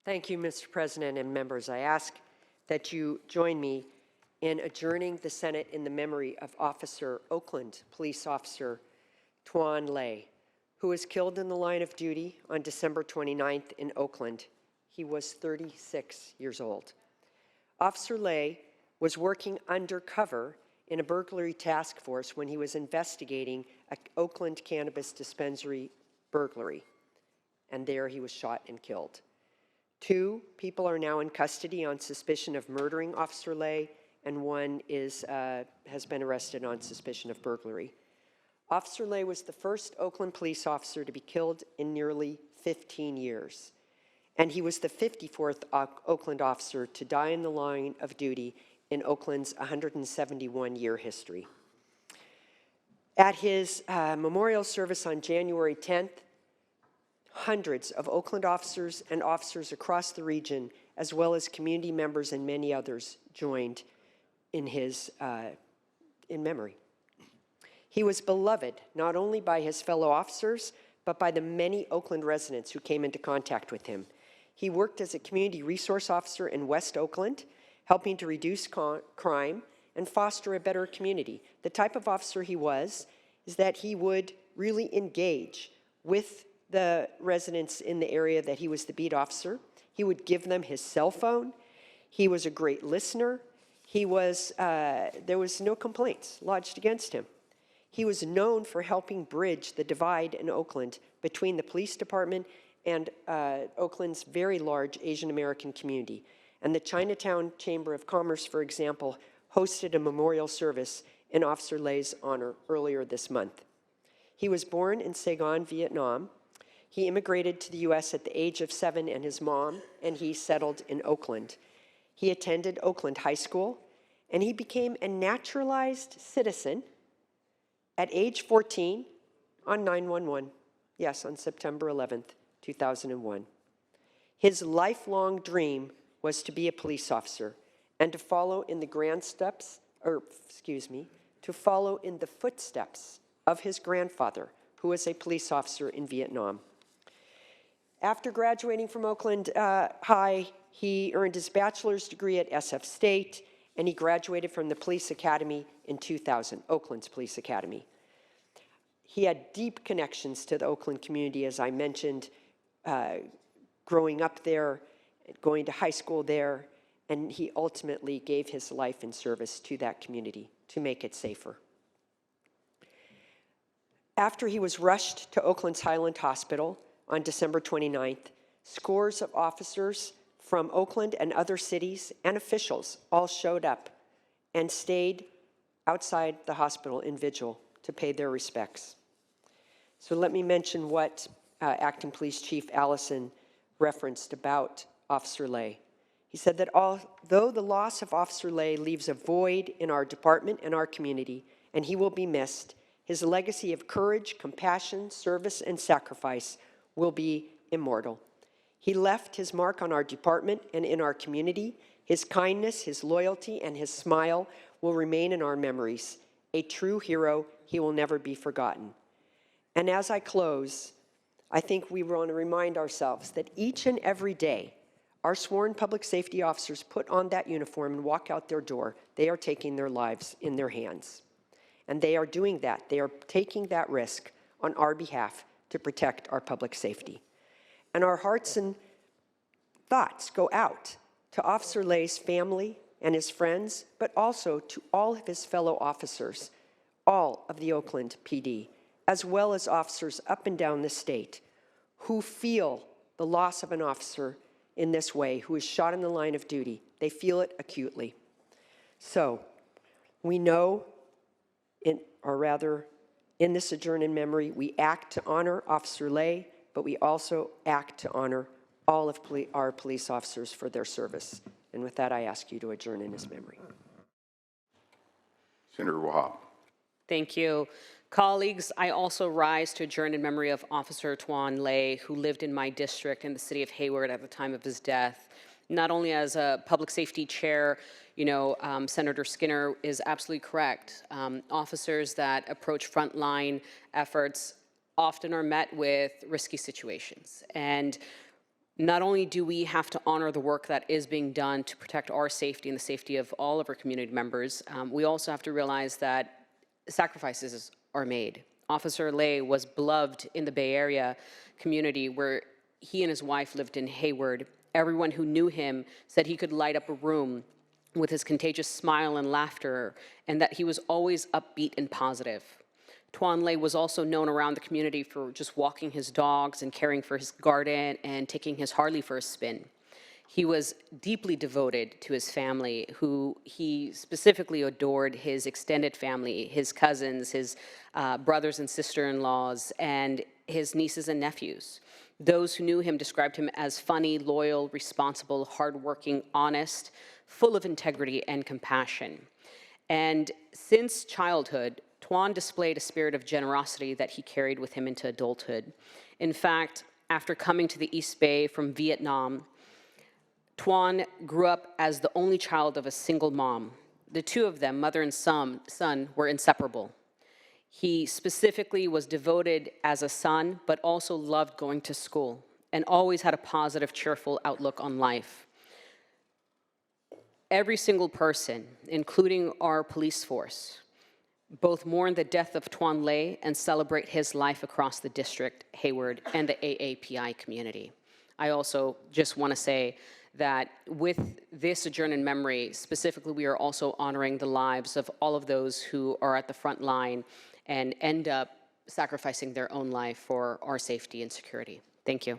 Thank you, Mr. President and members. I ask that you join me in adjourning the Senate in the memory of Oakland Police Officer Tuan, who was killed in the line of duty on December 29th in Oakland. He was 36 years old. Officer Lay was working undercover in a burglary task force when he was investigating an Oakland cannabis dispensary burglary, and there he was shot and killed. 2 people are now in custody on suspicion of murdering Officer Lay, and 1 has been arrested on suspicion of burglary. Officer Lay was the first Oakland police officer to be killed in nearly 15 years, and he was the 54th Oakland officer to die in the line of duty in Oakland's 171-year history. At his memorial service on January 10th, hundreds of Oakland officers and officers across the region, as well as community members and many others, joined in his in memory. He was beloved not only by his fellow officers, but by the many Oakland residents who came into contact with him. He worked as a community resource officer in West Oakland, helping to reduce crime and foster a better community. The type of officer he was is that he would really engage with the residents in the area that he was the beat officer. He would give them his cell phone. He was a great listener. There was no complaints lodged against him. He was known for helping bridge the divide in Oakland between the police department and Oakland's very large Asian American community. And the Chinatown Chamber of Commerce, for example, hosted a memorial service in Officer Lay's honor earlier this month. He was born in Saigon, Vietnam. He immigrated to the U.S. at the age of 7 and his mom, and he settled in Oakland. He attended Oakland High School, and he became a naturalized citizen at age 14 on 9/11. Yes, on September 11th, 2001. His lifelong dream was to be a police officer and to follow in the follow in the footsteps of his grandfather, who was a police officer in Vietnam. After graduating from Oakland High, he earned his bachelor's degree at SF State, and he graduated from the Police Academy in 2000, Oakland's Police Academy. He had deep connections to the Oakland community, as I mentioned, growing up there, going to high school there, and he ultimately gave his life in service to that community to make it safer. After he was rushed to Oakland's Highland Hospital on December 29th, scores of officers from Oakland and other cities and officials all showed up and stayed outside the hospital in vigil to pay their respects. So let me mention what Acting Police Chief Allison referenced about Officer Lay. He said that although the loss of Officer Lay leaves a void in our department and our community, and he will be missed, his legacy of courage, compassion, service, and sacrifice will be immortal. He left his mark on our department and in our community. His kindness, his loyalty, and his smile will remain in our memories. A true hero, he will never be forgotten. And as I close, I think we want to remind ourselves that each and every day, our sworn public safety officers put on that uniform and walk out their door. They are taking their lives in their hands. And they are doing that. They are taking that risk on our behalf to protect our public safety. And our hearts and thoughts go out to Officer Lay's family and his friends, but also to all of his fellow officers, all of the Oakland PD, as well as officers up and down the state who feel the loss of an officer in this way, who is shot in the line of duty. They feel it acutely. So we know, in this Adjourn in memory, we act to honor Officer Lay, but we also act to honor all of our police officers for their service. And with that, I ask you to adjourn in his memory. Senator Wahab. Thank you. Colleagues, I also rise to adjourn in memory of Officer Tuan Lay, who lived in my district in the city of Hayward at the time of his death. Not only as a public safety chair, Senator Skinner is absolutely correct. Officers that approach frontline efforts often are met with risky situations. And Not only do we have to honor the work that is being done to protect our safety and the safety of all of our community members, we also have to realize that sacrifices are made. Officer Lay was beloved in the Bay Area community where he and his wife lived in Hayward. Everyone who knew him said he could light up a room with his contagious smile and laughter, and that he was always upbeat and positive. Tuan Lay was also known around the community for just walking his dogs and caring for his garden and taking his Harley for a spin. He was deeply devoted to his family, who he specifically adored his extended family, his cousins, his brothers and sister-in-laws, and his nieces and nephews. Those who knew him described him as funny, loyal, responsible, hardworking, honest, full of integrity and compassion. And since childhood, Tuan displayed a spirit of generosity that he carried with him into adulthood. In fact, after coming to the East Bay from Vietnam, Tuan grew up as the only child of a single mom. The two of them, mother and son, were inseparable. He specifically was devoted as a son, but also loved going to school and always had a positive, cheerful outlook on life. Every single person, including our police force, both mourn the death of Tuan Lay and celebrate his life across the district, Hayward, and the AAPI community. I also just want to say that with this Adjourn in Memory, specifically, we are also honoring the lives of all of those who are at the front line and end up sacrificing their own life for our safety and security. Thank you.